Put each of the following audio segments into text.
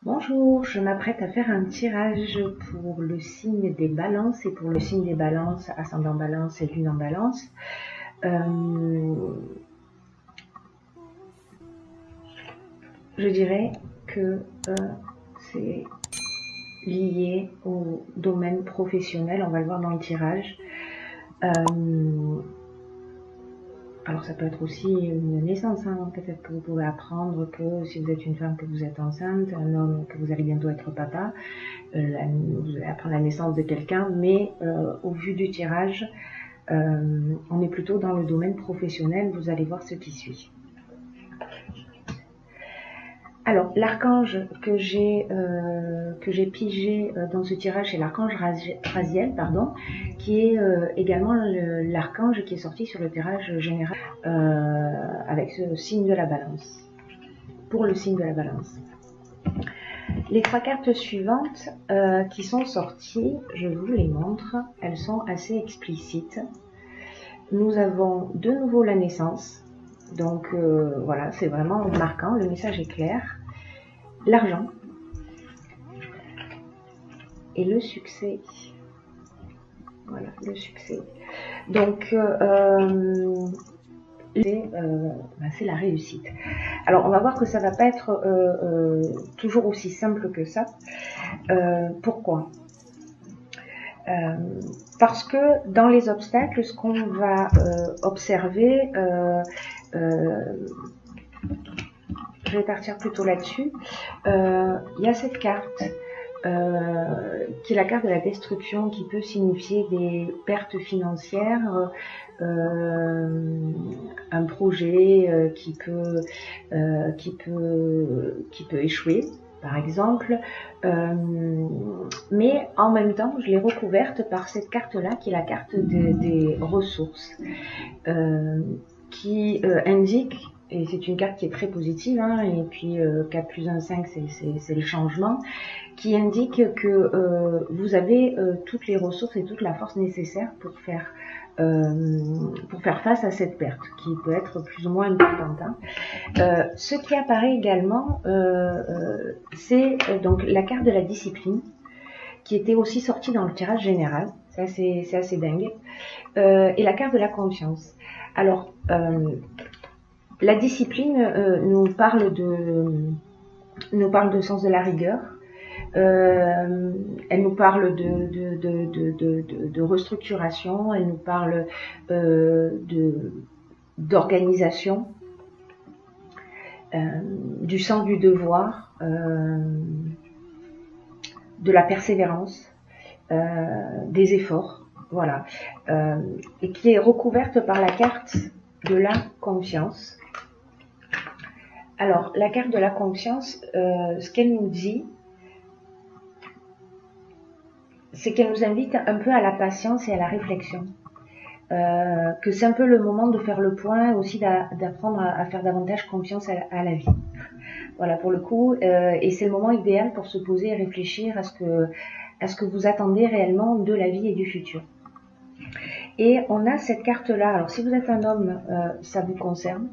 Bonjour, je m'apprête à faire un tirage pour le signe des balances et pour le signe des balances, ascendant balance et lune en balance. Je dirais que c'est lié au domaine professionnel, on va le voir dans le tirage. Alors ça peut être aussi une naissance, hein. Peut-être que vous pouvez apprendre que si vous êtes une femme que vous êtes enceinte, un homme que vous allez bientôt être papa, vous allez apprendre la naissance de quelqu'un, mais au vu du tirage, on est plutôt dans le domaine professionnel, vous allez voir ce qui suit. Alors, l'archange que j'ai pigé dans ce tirage, c'est l'archange Raziel, qui est également l'archange qui est sorti sur le tirage général avec ce signe de la balance, pour le signe de la balance. Les trois cartes suivantes qui sont sorties, je vous les montre, elles sont assez explicites. Nous avons de nouveau la naissance, donc voilà, c'est vraiment marquant, le message est clair. L'argent et le succès. Voilà, le succès. Donc, c'est la réussite. Alors, on va voir que ça va pas être toujours aussi simple que ça. Pourquoi ? Parce que dans les obstacles, ce qu'on va observer, je vais partir plutôt là-dessus, il y a cette carte qui est la carte de la destruction, qui peut signifier des pertes financières, un projet qui peut échouer, par exemple, mais en même temps, je l'ai recouverte par cette carte-là, qui est la carte des ressources, qui indique, et c'est une carte qui est très positive, hein, et puis 4 plus 1, 5, c'est le changement, qui indique que vous avez toutes les ressources et toute la force nécessaire pour faire face à cette perte, qui peut être plus ou moins importante. Hein. Ce qui apparaît également, c'est donc la carte de la discipline, qui était aussi sortie dans le tirage général, c'est assez dingue, et la carte de la confiance. Alors, la discipline nous parle de sens de la rigueur. Elle nous parle de restructuration, elle nous parle d'organisation, du sens du devoir, de la persévérance, des efforts, voilà, et qui est recouverte par la carte de la confiance. Alors, la carte de la confiance, ce qu'elle nous dit, c'est qu'elle nous invite un peu à la patience et à la réflexion. Que c'est un peu le moment de faire le point, aussi d'apprendre à faire davantage confiance à la vie. Voilà, pour le coup, et c'est le moment idéal pour se poser et réfléchir à ce que vous attendez réellement de la vie et du futur. Et on a cette carte-là, alors si vous êtes un homme, ça vous concerne,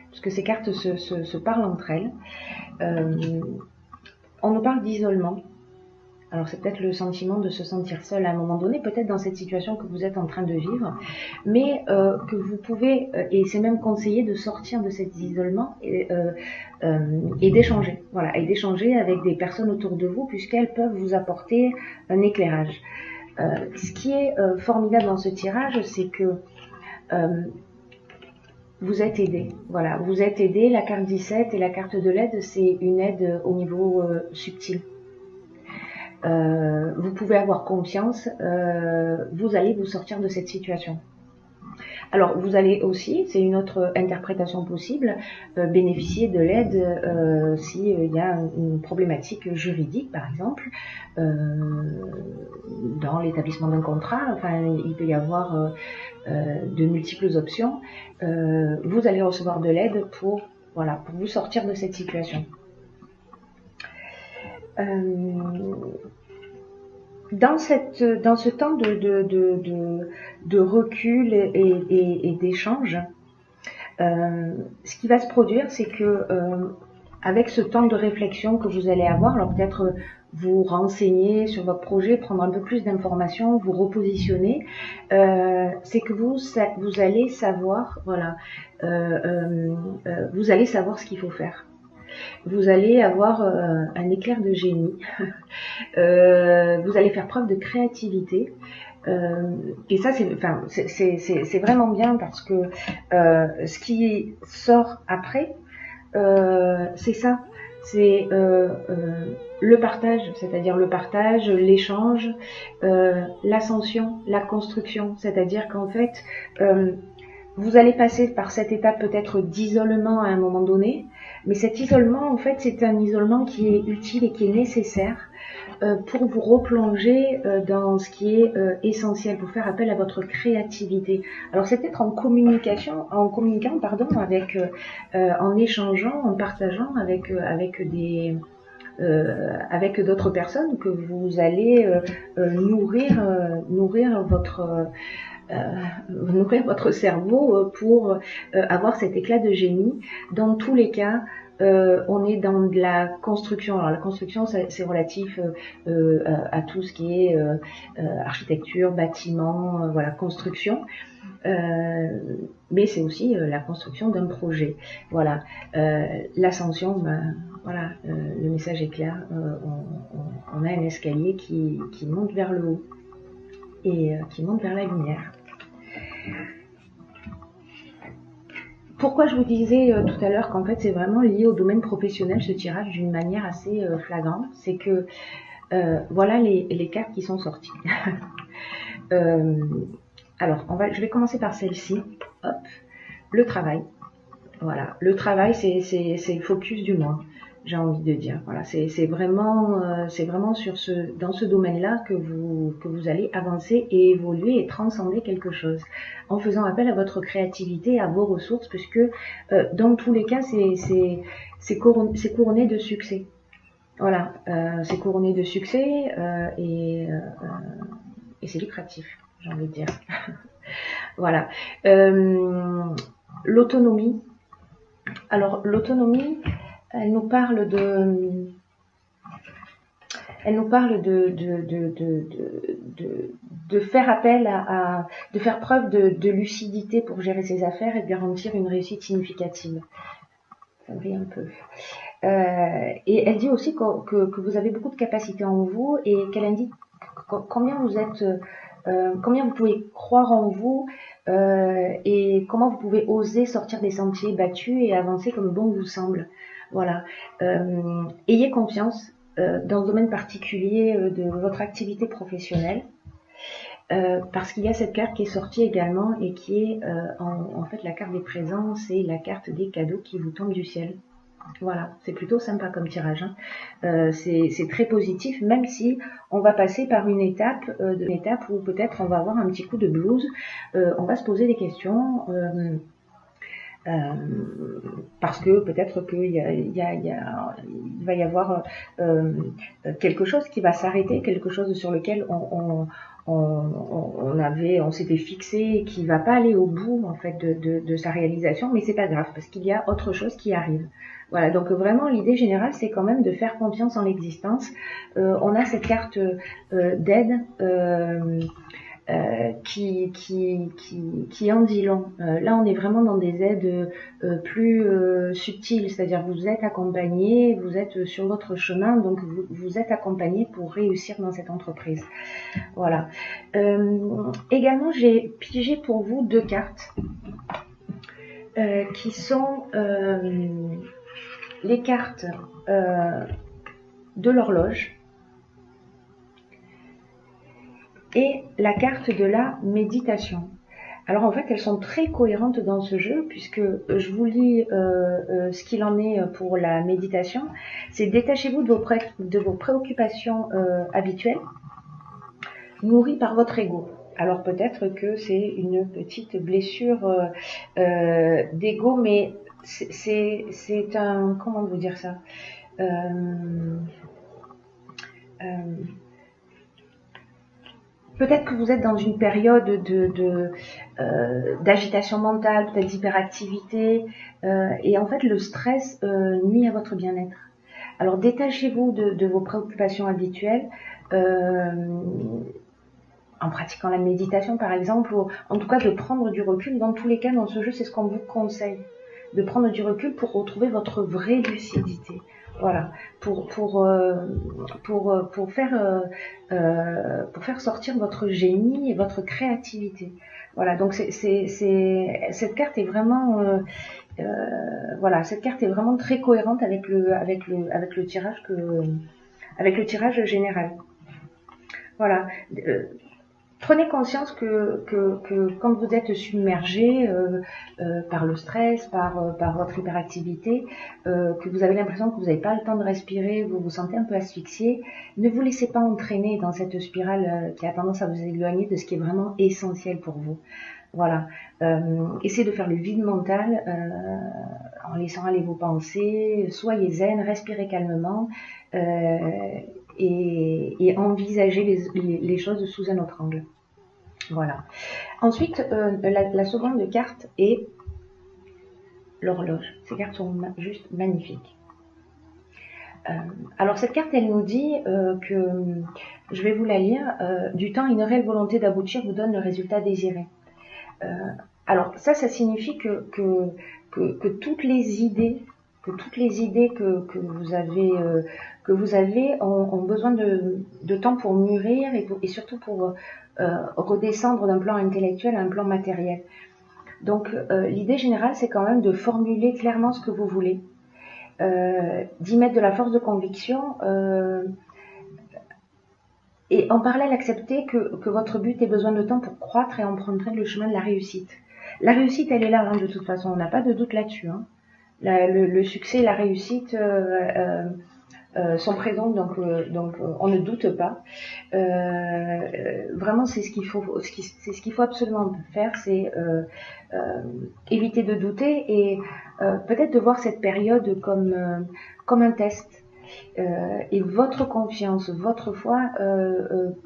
parce que ces cartes se parlent entre elles. On nous parle d'isolement. Alors c'est peut-être le sentiment de se sentir seul à un moment donné, peut-être dans cette situation que vous êtes en train de vivre, mais que vous pouvez, et c'est même conseillé de sortir de cet isolement et d'échanger, voilà, et d'échanger avec des personnes autour de vous, puisqu'elles peuvent vous apporter un éclairage. Ce qui est formidable dans ce tirage, c'est que vous êtes aidé, voilà, vous êtes aidé. La carte 17 et la carte de l'aide, c'est une aide au niveau subtil. Vous pouvez avoir confiance, vous allez vous sortir de cette situation. Alors vous allez aussi, c'est une autre interprétation possible, bénéficier de l'aide s'il y a une problématique juridique, par exemple, dans l'établissement d'un contrat. Enfin, il peut y avoir de multiples options. Vous allez recevoir de l'aide pour vous sortir de cette situation. Dans ce temps de recul et d'échange, ce qui va se produire, c'est que avec ce temps de réflexion que vous allez avoir, alors peut-être vous renseigner sur votre projet, prendre un peu plus d'informations, vous repositionner, c'est que vous allez savoir, voilà, vous allez savoir ce qu'il faut faire. Vous allez avoir un éclair de génie, vous allez faire preuve de créativité. Et ça, c'est vraiment bien parce que ce qui sort après, c'est ça, c'est le partage, c'est-à-dire le partage, l'échange, l'ascension, la construction, c'est-à-dire qu'en fait, vous allez passer par cette étape peut-être d'isolement à un moment donné, mais cet isolement, en fait, c'est un isolement qui est utile et qui est nécessaire pour vous replonger dans ce qui est essentiel, pour faire appel à votre créativité. Alors c'est peut-être en communiquant, avec, en échangeant, en partageant avec d'autres personnes que vous allez nourrir votre cerveau pour avoir cet éclat de génie. Dans tous les cas, on est dans de la construction. Alors la construction, c'est relatif à tout ce qui est architecture, bâtiment, voilà, construction. Mais c'est aussi la construction d'un projet. Voilà, l'ascension, voilà, le message est clair. On a un escalier qui monte vers le haut et qui monte vers la lumière. Pourquoi je vous disais tout à l'heure qu'en fait c'est vraiment lié au domaine professionnel ce tirage d'une manière assez flagrante, c'est que voilà les cartes qui sont sorties. Alors je vais commencer par celle-ci. Hop, le travail. Voilà, le travail c'est le focus du mois, j'ai envie de dire. Voilà, c'est vraiment dans ce domaine-là que vous allez avancer et évoluer et transcender quelque chose en faisant appel à votre créativité, à vos ressources, puisque dans tous les cas c'est couronné de succès. Voilà, c'est couronné de succès et c'est lucratif, j'ai envie de dire. Voilà, l'autonomie. Alors l'autonomie, elle nous parle de faire appel de faire preuve de lucidité pour gérer ses affaires et de garantir une réussite significative. Ça brille un peu. Et elle dit aussi que vous avez beaucoup de capacités en vous et qu'elle indique combien vous pouvez croire en vous et comment vous pouvez oser sortir des sentiers battus et avancer comme bon vous semble. Voilà. Ayez confiance dans le domaine particulier de votre activité professionnelle. Parce qu'il y a cette carte qui est sortie également et qui est en fait la carte des présents, c'est la carte des cadeaux qui vous tombent du ciel. Voilà, c'est plutôt sympa comme tirage. Hein. C'est très positif, même si on va passer par une étape où peut-être on va avoir un petit coup de blues. On va se poser des questions. Parce que peut-être qu'il va y avoir quelque chose qui va s'arrêter, quelque chose sur lequel on s'était fixé et qui va pas aller au bout en fait de sa réalisation, mais c'est pas grave parce qu'il y a autre chose qui arrive. Voilà, donc vraiment l'idée générale c'est quand même de faire confiance en l'existence. On a cette carte d'aide qui en dit long. Là, on est vraiment dans des aides plus subtiles, c'est-à-dire vous êtes accompagné, vous êtes sur votre chemin, donc vous êtes accompagné pour réussir dans cette entreprise. Voilà. Également, j'ai pigé pour vous 2 cartes qui sont les cartes de l'horloge et la carte de la méditation. Alors en fait, elles sont très cohérentes dans ce jeu puisque je vous lis ce qu'il en est pour la méditation. C'est détachez-vous de vos préoccupations habituelles, nourries par votre ego. Alors peut-être que c'est une petite blessure d'ego, mais c'est un... Comment vous dire ça peut-être que vous êtes dans une période d'agitation mentale, peut-être d'hyperactivité, et en fait le stress nuit à votre bien-être. Alors détachez-vous de vos préoccupations habituelles, en pratiquant la méditation par exemple, ou en tout cas de prendre du recul. Dans tous les cas, dans ce jeu, c'est ce qu'on vous conseille, de prendre du recul pour retrouver votre vraie lucidité. Voilà, pour faire sortir votre génie et votre créativité. Voilà, donc cette carte est vraiment voilà, cette carte est vraiment très cohérente avec le tirage général. Voilà. Prenez conscience que quand vous êtes submergé par le stress, par votre hyperactivité, que vous avez l'impression que vous n'avez pas le temps de respirer, vous vous sentez un peu asphyxié, ne vous laissez pas entraîner dans cette spirale qui a tendance à vous éloigner de ce qui est vraiment essentiel pour vous. Voilà. Essayez de faire le vide mental en laissant aller vos pensées, soyez zen, respirez calmement et envisagez les choses sous un autre angle. Voilà. Ensuite, la seconde carte est l'horloge. Ces cartes sont juste magnifiques. Alors cette carte, elle nous dit que, je vais vous la lire, du temps, une réelle volonté d'aboutir vous donne le résultat désiré. Alors ça signifie que toutes les idées que vous avez ont besoin de temps pour mûrir et surtout pour redescendre d'un plan intellectuel à un plan matériel. Donc l'idée générale, c'est quand même de formuler clairement ce que vous voulez, d'y mettre de la force de conviction et en parallèle accepter que votre but ait besoin de temps pour croître et emprunter le chemin de la réussite. La réussite, elle est là, hein, de toute façon, on n'a pas de doute là-dessus. Hein. Le succès, la réussite sont présents, donc on ne doute pas. Vraiment, c'est ce qu'il faut absolument faire, c'est éviter de douter et peut-être de voir cette période comme un test. Et votre confiance, votre foi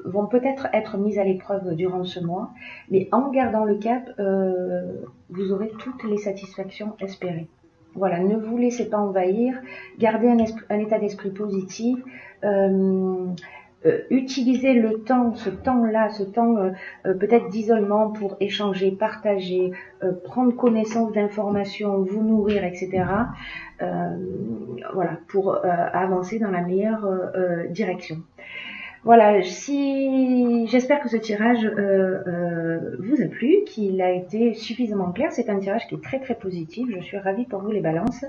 vont peut-être être mises à l'épreuve durant ce mois, mais en gardant le cap, vous aurez toutes les satisfactions espérées. Voilà, ne vous laissez pas envahir, gardez un état d'esprit positif, utilisez le temps, ce temps-là, ce temps peut-être d'isolement pour échanger, partager, prendre connaissance d'informations, vous nourrir, etc. Voilà, pour avancer dans la meilleure direction. Voilà, j'espère que ce tirage vous a plu, qu'il a été suffisamment clair. C'est un tirage qui est très très positif. Je suis ravie pour vous les balances.